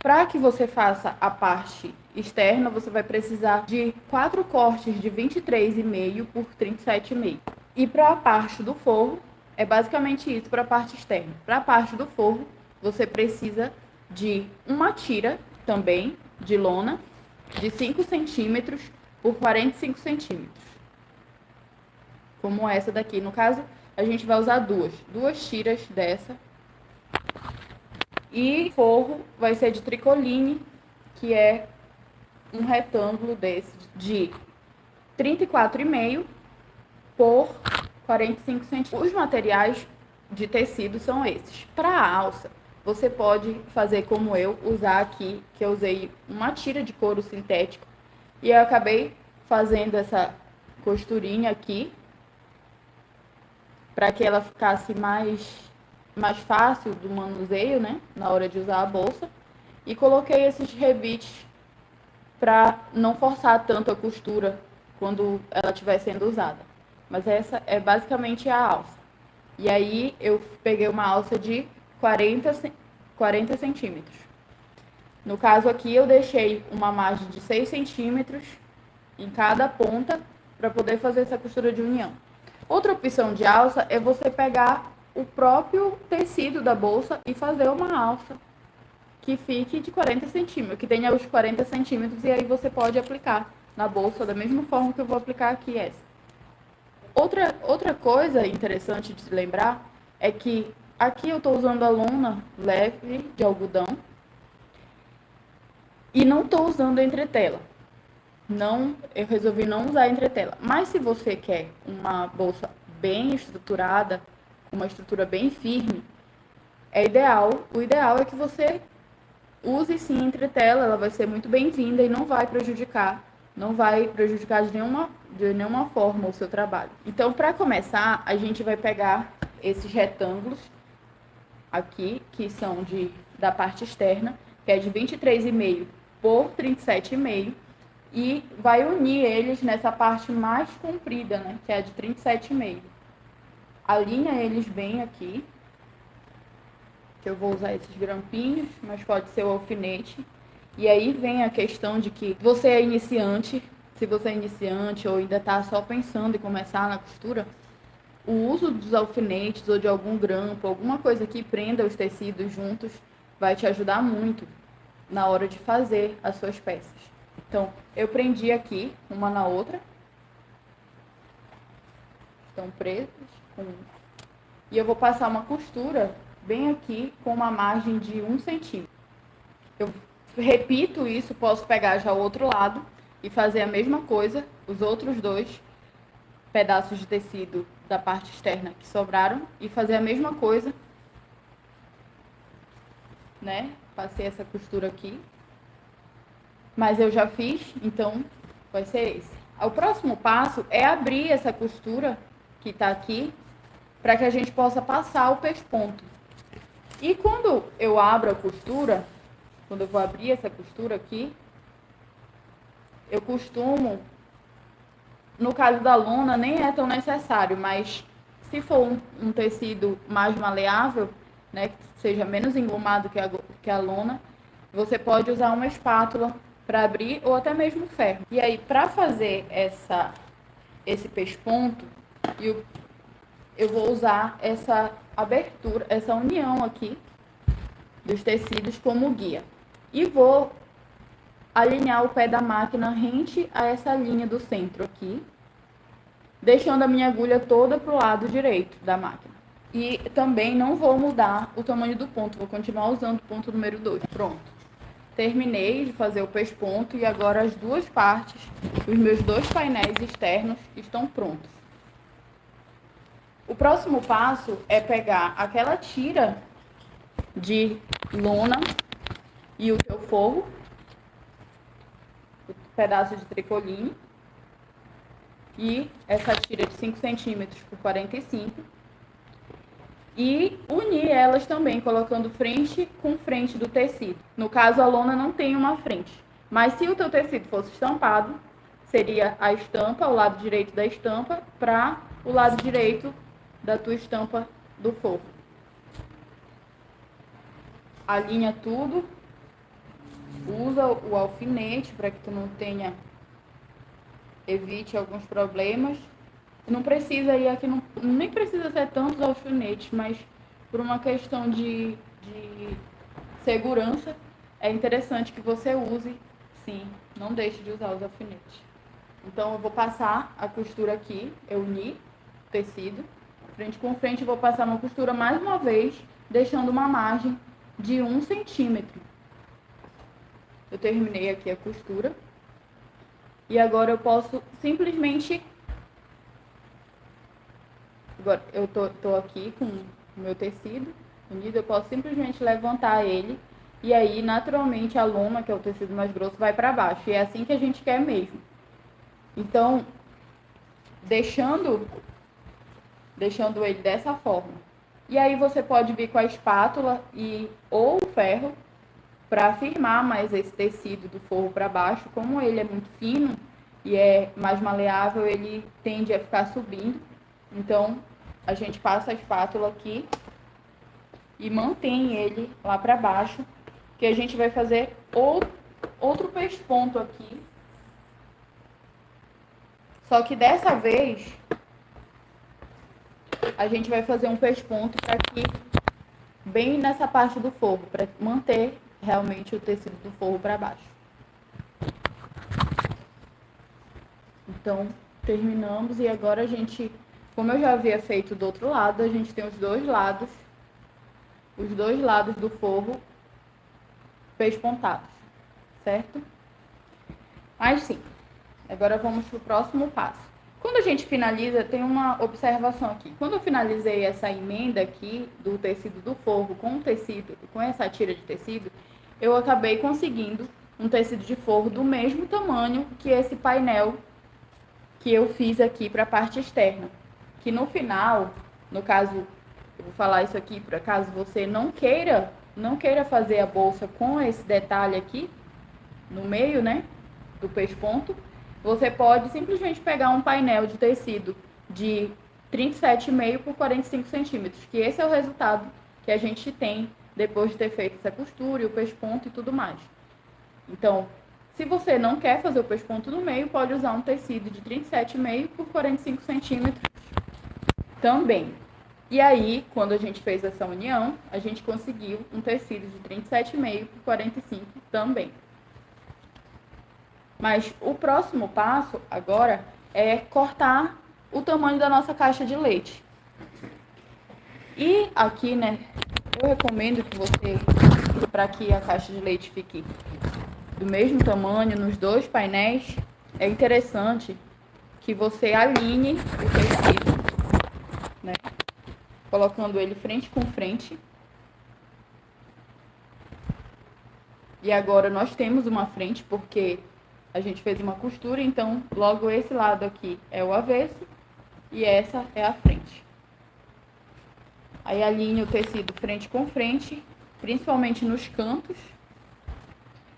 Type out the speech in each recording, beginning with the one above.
Para que você faça a parte externa, você vai precisar de 4 cortes de 23,5 por 37,5. E para a parte do forro, é basicamente isso para a parte externa. Para a parte do forro, você precisa de uma tira também de lona de 5 centímetros por 45 centímetros. Como essa daqui. No caso, a gente vai usar duas tiras dessa. E forro vai ser de tricoline, que é um retângulo desse de 34,5 por 45 centímetros. Os materiais de tecido são esses. Para a alça, você pode fazer como eu, usar aqui, que eu usei uma tira de couro sintético e eu acabei fazendo essa costurinha aqui para que ela ficasse mais fácil do manuseio, né, na hora de usar a bolsa. E coloquei esses rebites para não forçar tanto a costura quando ela estiver sendo usada. Mas essa é basicamente a alça. E aí eu peguei uma alça de 40 centímetros. No caso aqui eu deixei uma margem de 6 centímetros em cada ponta para poder fazer essa costura de união. Outra opção de alça é você pegar o próprio tecido da bolsa e fazer uma alça que fique de 40 centímetros, que tenha os 40 centímetros, e aí você pode aplicar na bolsa da mesma forma que eu vou aplicar aqui essa. Outra coisa interessante de se lembrar é que aqui eu estou usando a lona leve de algodão e não estou usando entretela. Eu resolvi não usar entretela. Mas se você quer uma bolsa bem estruturada, com uma estrutura bem firme, o ideal é que você use sim entretela, ela vai ser muito bem-vinda e não vai prejudicar de nenhuma forma o seu trabalho. Então, para começar, a gente vai pegar esses retângulos aqui, que são da parte externa, que é de 23,5 por 37,5, e vai unir eles nessa parte mais comprida, né, que é a de 37,5. Alinha eles bem aqui, que eu vou usar esses grampinhos, mas pode ser o alfinete. E aí vem a questão de que você é iniciante, se você é iniciante ou ainda está só pensando em começar na costura, o uso dos alfinetes ou de algum grampo, alguma coisa que prenda os tecidos juntos, vai te ajudar muito na hora de fazer as suas peças. Então, eu prendi aqui, uma na outra. Estão presas. E eu vou passar uma costura bem aqui com uma margem de 1 centímetro. Eu repito isso, posso pegar já o outro lado e fazer a mesma coisa, os outros 2 pedaços de tecido da parte externa que sobraram, e fazer a mesma coisa, né? Passei essa costura aqui, mas eu já fiz, então vai ser esse. O próximo passo é abrir essa costura que tá aqui, para que a gente possa passar o pesponto. E quando eu abro a costura, quando eu vou abrir essa costura aqui, eu costumo, no caso da lona, nem é tão necessário, mas se for um tecido mais maleável, né, que seja menos engomado que a lona, você pode usar uma espátula para abrir ou até mesmo ferro. E aí, para fazer esse pesponto, eu vou usar essa abertura, essa união aqui dos tecidos como guia. E vou alinhar o pé da máquina rente a essa linha do centro aqui, deixando a minha agulha toda para o lado direito da máquina. E também não vou mudar o tamanho do ponto, vou continuar usando o ponto número 2. Pronto. Terminei de fazer o pesponto e agora as duas partes, os meus 2 painéis externos estão prontos. O próximo passo é pegar aquela tira de lona e o seu forro, o pedaço de tricoline, e essa tira de 5 centímetros por 45, e unir elas também, colocando frente com frente do tecido. No caso, a lona não tem uma frente, mas se o teu tecido fosse estampado, seria a estampa, o lado direito da estampa, para o lado direito da tua estampa do forro. Alinha tudo Usa o alfinete para que tu não tenha, evite alguns problemas. Não precisa ir aqui, não, nem precisa ser tantos alfinetes, mas por uma questão de segurança, é interessante que você use, sim, não deixe de usar os alfinetes. Então, eu vou passar a costura aqui, eu uni o tecido, frente com frente, eu vou passar uma costura mais uma vez, deixando uma margem de 1 centímetro. Eu terminei aqui a costura. E agora eu posso simplesmente... Agora, eu tô aqui com o meu tecido unido, eu posso simplesmente levantar ele. E aí, naturalmente, a loma, que é o tecido mais grosso, vai para baixo. E é assim que a gente quer mesmo. Então, deixando ele dessa forma. E aí você pode vir com a espátula ou o ferro para firmar mais esse tecido do forro para baixo. Como ele é muito fino e é mais maleável, ele tende a ficar subindo. Então, a gente passa a espátula aqui e mantém ele lá para baixo, que a gente vai fazer outro pesponto aqui. Só que dessa vez, a gente vai fazer um pesponto para aqui, bem nessa parte do forro, para manter realmente o tecido do forro para baixo. Então, terminamos e agora a gente, como eu já havia feito do outro lado, a gente tem os dois lados do forro pespontados, certo? Mas sim, agora vamos para o próximo passo. Quando a gente finaliza, tem uma observação aqui. Quando eu finalizei essa emenda aqui do tecido do forro com essa tira de tecido, eu acabei conseguindo um tecido de forro do mesmo tamanho que esse painel que eu fiz aqui para a parte externa. Que no final, no caso, eu vou falar isso aqui, por acaso você não queira fazer a bolsa com esse detalhe aqui, no meio, né, do pesponto, você pode simplesmente pegar um painel de tecido de 37,5 por 45 centímetros, que esse é o resultado que a gente tem depois de ter feito essa costura e o pesponto e tudo mais. Então, se você não quer fazer o pesponto no meio, pode usar um tecido de 37,5 por 45 centímetros também. E aí, quando a gente fez essa união, a gente conseguiu um tecido de 37,5 por 45 também. Mas o próximo passo agora é cortar o tamanho da nossa caixa de leite. E aqui, né, eu recomendo que você, para que a caixa de leite fique do mesmo tamanho nos dois painéis, é interessante que você alinhe o tecido, né, colocando ele frente com frente. E agora nós temos uma frente porque a gente fez uma costura, então logo esse lado aqui é o avesso e essa é a frente. Aí alinha o tecido frente com frente, principalmente nos cantos.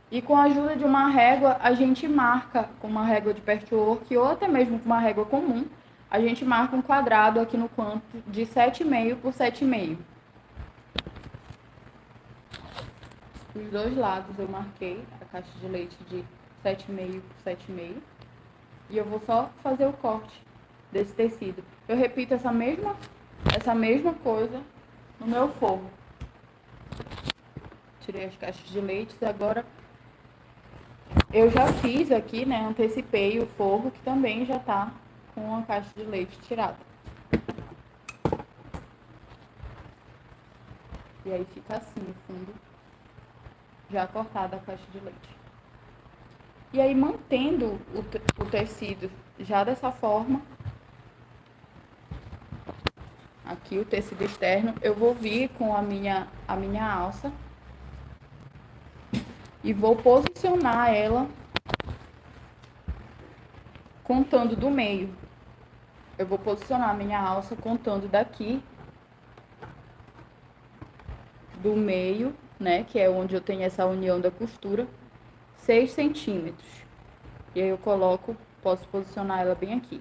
E com a ajuda de uma régua, a gente marca com uma régua de patchwork ou até mesmo com uma régua comum, a gente marca um quadrado aqui no canto de 7,5 por 7,5. Os dois lados eu marquei a caixa de leite de 7,5 por 7,5. E eu vou só fazer o corte desse tecido. Eu repito essa mesma coisa no meu forro. Tirei as caixas de leite e agora eu já fiz aqui, né, antecipei o forro que também já tá com a caixa de leite tirada. E aí fica assim o fundo, já cortada a caixa de leite. E aí, mantendo o tecido já dessa forma, aqui o tecido externo, eu vou vir com a minha alça e vou posicionar ela contando do meio. Eu vou posicionar a minha alça contando daqui do meio, né, que é onde eu tenho essa união da costura, 6 centímetros. E aí eu posso posicionar ela bem aqui.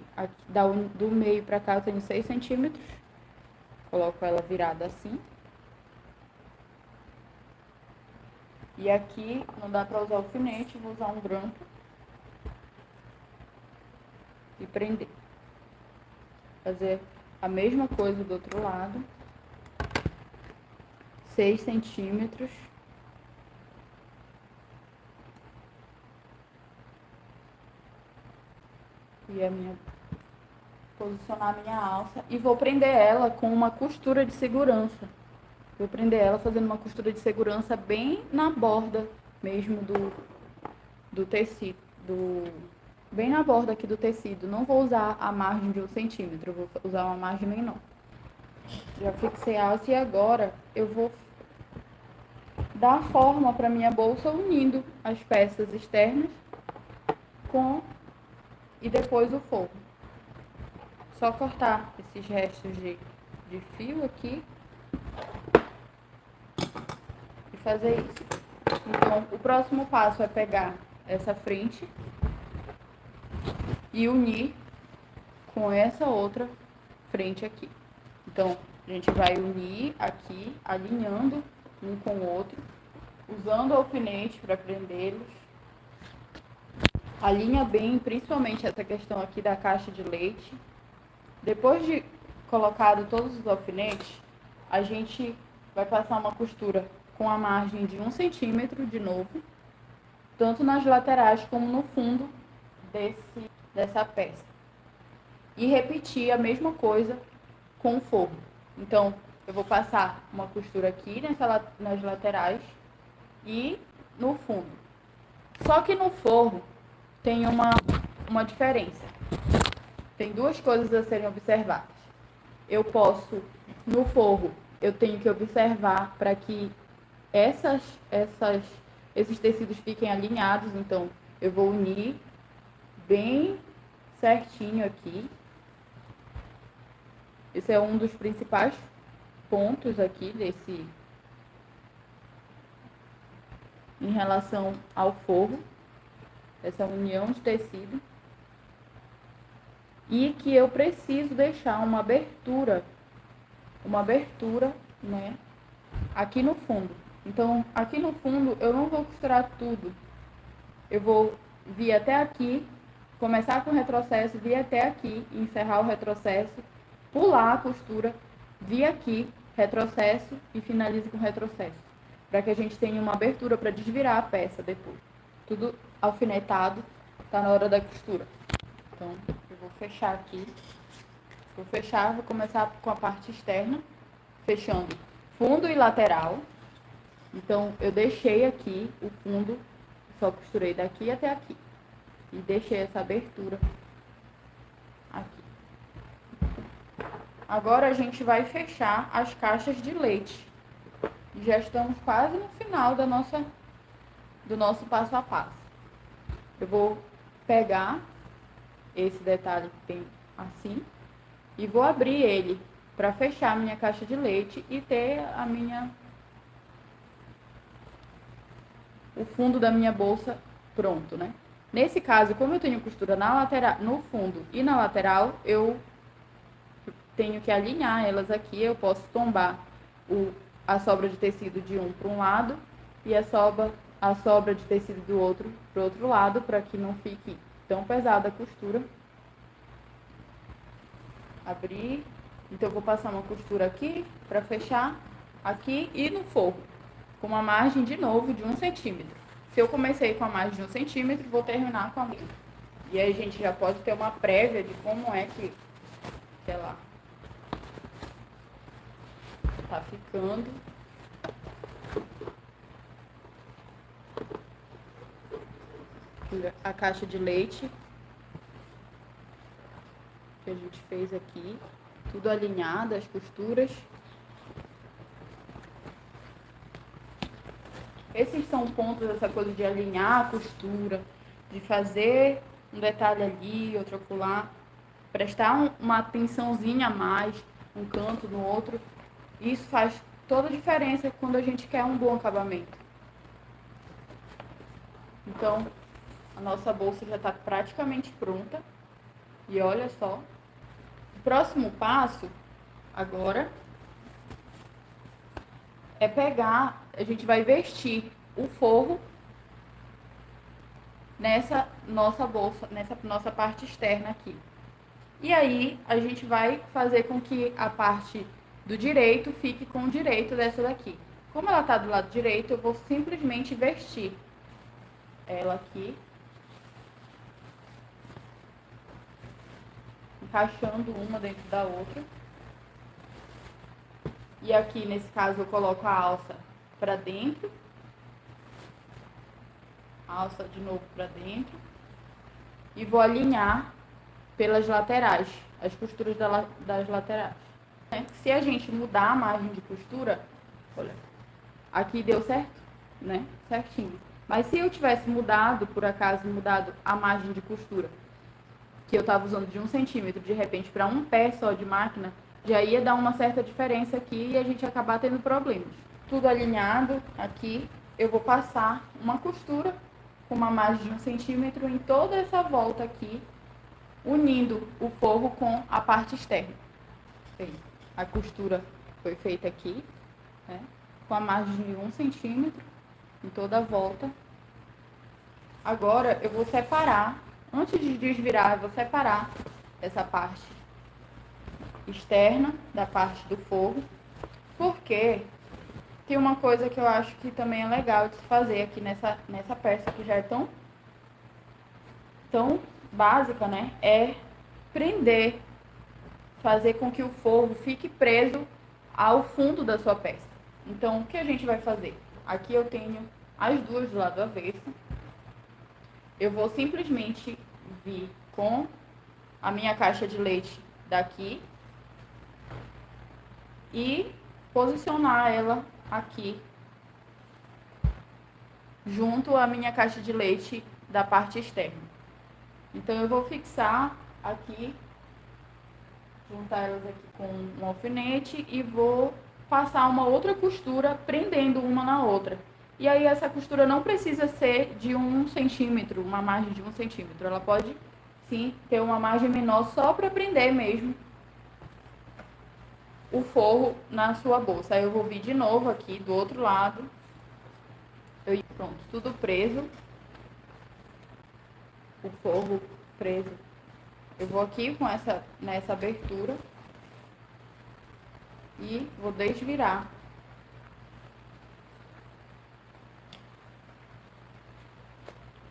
Do meio pra cá eu tenho 6 centímetros. Coloco ela virada assim. E aqui não dá para usar alfinete, vou usar um grampo e prender. Fazer a mesma coisa do outro lado. 6 centímetros. E posicionar a minha alça e vou prender ela com uma costura de segurança. Vou prender ela fazendo uma costura de segurança bem na borda mesmo do tecido, bem na borda aqui do tecido. Não vou usar a margem de 1 centímetro, vou usar uma margem menor. Já fixei a alça e agora eu vou dar forma para minha bolsa unindo as peças externas e depois o forro. Só cortar esses restos de fio aqui e fazer isso. Então, o próximo passo é pegar essa frente e unir com essa outra frente aqui. Então, a gente vai unir aqui, alinhando um com o outro, usando o alfinete para prendê-los. Alinha bem, principalmente essa questão aqui da caixa de leite. Depois de colocado todos os alfinetes, a gente vai passar uma costura com a margem de 1 centímetro de novo, tanto nas laterais como no fundo dessa peça. E repetir a mesma coisa com o forro. Então, eu vou passar uma costura aqui nas laterais e no fundo. Só que no forro tem uma diferença. Tem duas coisas a serem observadas. No forro, eu tenho que observar para que esses tecidos fiquem alinhados. Então, eu vou unir bem certinho aqui. Esse é um dos principais pontos aqui em relação ao forro, essa união de tecido. E que eu preciso deixar uma abertura, né, aqui no fundo. Então, aqui no fundo, eu não vou costurar tudo. Eu vou vir até aqui, começar com o retrocesso, vir até aqui, encerrar o retrocesso, pular a costura, vir aqui, retrocesso e finalize com retrocesso. Para que a gente tenha uma abertura para desvirar a peça depois. Tudo alfinetado, tá na hora da costura. Então, eu vou fechar aqui. Vou começar com a parte externa, fechando fundo e lateral. Então, eu deixei aqui o fundo, só costurei daqui até aqui. E deixei essa abertura aqui. Agora, a gente vai fechar as caixas de leite. Já estamos quase no final do nosso passo a passo. Eu vou pegar esse detalhe que tem assim e vou abrir ele para fechar a minha caixa de leite e ter o fundo da minha bolsa pronto, né? Nesse caso, como eu tenho costura na lateral, no fundo e na lateral, eu tenho que alinhar elas aqui. Eu posso tombar a sobra de tecido de um para um lado e a sobra de tecido do outro para o outro lado, para que não fique tão pesada a costura. Abrir. Então, eu vou passar uma costura aqui para fechar aqui e no forro, com uma margem de novo de 1 centímetro. Se eu comecei com a margem de 1 centímetro, vou terminar com a minha. E aí a gente já pode ter uma prévia de como é que ela tá ficando. A caixa de leite que a gente fez aqui, tudo alinhado, as costuras. Esses são pontos, essa coisa de alinhar a costura, de fazer um detalhe ali, outro acolá, prestar uma atençãozinha a mais, um canto no outro. Isso faz toda a diferença quando a gente quer um bom acabamento. Então, a nossa bolsa já está praticamente pronta. E olha só. O próximo passo, agora, é pegar, a gente vai vestir o forro nessa nossa bolsa, nessa nossa parte externa aqui. E aí a gente vai fazer com que a parte do direito fique com o direito dessa daqui. Como ela tá do lado direito, eu vou simplesmente vestir ela aqui, encaixando uma dentro da outra. E aqui, nesse caso, eu coloco a alça para dentro. A alça de novo para dentro. E vou alinhar pelas laterais, as costuras das laterais. Se a gente mudar a margem de costura, olha, aqui deu certo, né? Certinho. Mas se eu tivesse mudado, por acaso, mudado a margem de costura, que eu estava usando de 1 centímetro, de repente, para um pé só de máquina, já ia dar uma certa diferença aqui e a gente ia acabar tendo problemas. Tudo alinhado aqui, eu vou passar uma costura com uma margem de 1 centímetro em toda essa volta aqui, unindo o forro com a parte externa. A costura foi feita aqui, né, com a margem de 1 centímetro em toda a volta. Agora eu vou separar, antes de desvirar, eu vou separar essa parte externa da parte do forro, porque tem uma coisa que eu acho que também é legal de se fazer aqui nessa peça, que já é tão básica, né? É prender, fazer com que o forro fique preso ao fundo da sua peça. Então, o que a gente vai fazer? Aqui eu tenho as duas do lado avesso. Eu vou simplesmente vir com a minha caixa de leite daqui e posicionar ela aqui junto à minha caixa de leite da parte externa. Então eu vou fixar aqui, juntar elas aqui com um alfinete e vou passar uma outra costura prendendo uma na outra. E aí essa costura não precisa ser de 1 centímetro, uma margem de 1 centímetro. Ela pode sim ter uma margem menor só para prender mesmo o forro na sua bolsa. Aí eu vou vir de novo aqui do outro lado. Pronto, tudo preso. O forro preso. Eu vou aqui com nessa abertura e vou desvirar.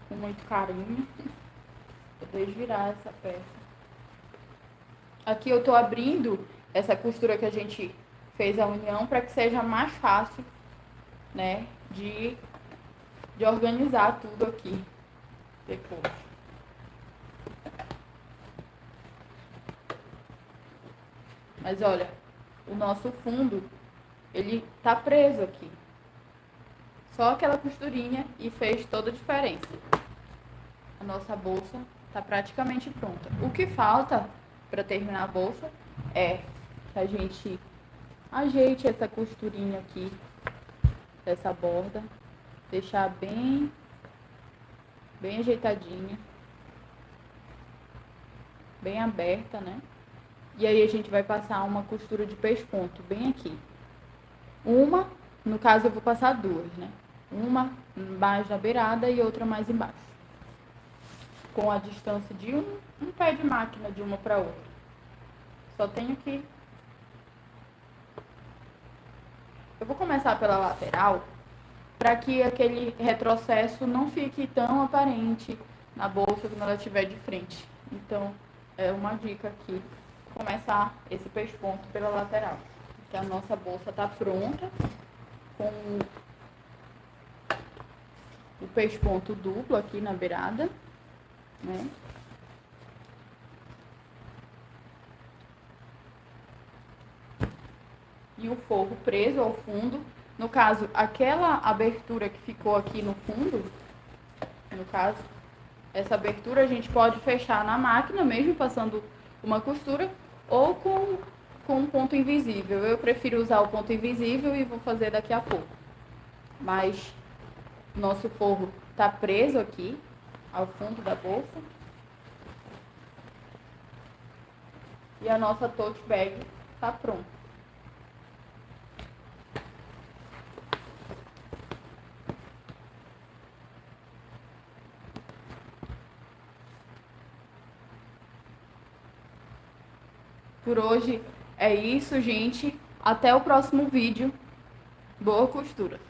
Com muito carinho. Vou desvirar essa peça. Aqui eu tô abrindo essa costura que a gente fez a união para que seja mais fácil, né, de organizar tudo aqui depois. Mas olha, o nosso fundo, ele tá preso aqui. Só aquela costurinha e fez toda a diferença. A nossa bolsa tá praticamente pronta. O que falta para terminar a bolsa é que a gente ajeite essa costurinha aqui, dessa borda, deixar bem ajeitadinha, bem aberta, né? E aí a gente vai passar uma costura de pesponto bem aqui. No caso eu vou passar duas, né? Uma mais na beirada e outra mais embaixo. Com a distância de um pé de máquina de uma para outra. Só tenho que... Eu vou começar pela lateral, para que aquele retrocesso não fique tão aparente na bolsa quando ela estiver de frente. Então, é uma dica aqui, começar esse pesponto pela lateral. Que a nossa bolsa está pronta, com o pesponto duplo aqui na beirada, né? E o forro preso ao fundo. No caso, aquela abertura que ficou aqui no fundo, no caso, essa abertura a gente pode fechar na máquina, mesmo passando uma costura, ou com um ponto invisível. Eu prefiro usar o ponto invisível e vou fazer daqui a pouco. Mas nosso forro tá preso aqui, ao fundo da bolsa. E a nossa tote bag tá pronta. Por hoje é isso, gente. Até o próximo vídeo. Boa costura!